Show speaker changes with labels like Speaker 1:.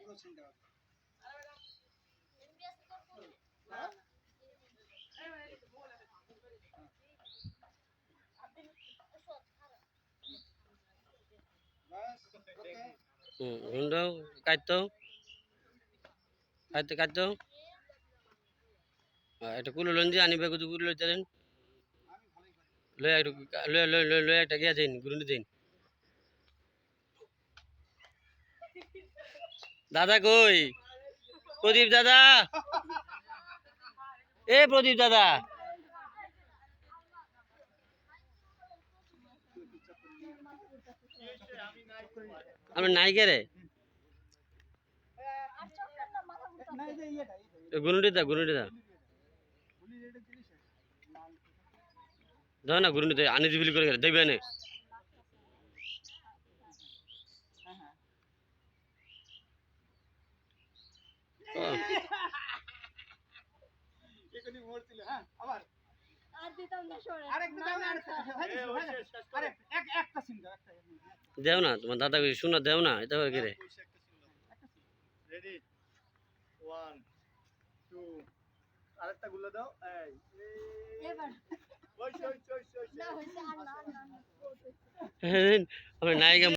Speaker 1: Undo কাটতো কাটতে কাটতো একটা কুলো লঞ্জি আনিবে কুচু কুলো লইতেন লই একটু লই লই লই লই একটা গিয়া যাইন গুরুন্ডি যাইন দাদা কই প্রদীপ দাদা এ প্রদীপ দাদা আমরা নাই কে রে গুরুন্ডি দা দাও না গুরুন্ডি দে আনি দিবিলি করে দেবে না দেও না তোমার দাদা শোনা দেও না এটা কি রে
Speaker 2: রেডি 1 2 আরেকটা গুলো দাও এই এবার ওই না হইছে আর না
Speaker 1: আমরা নায়িকা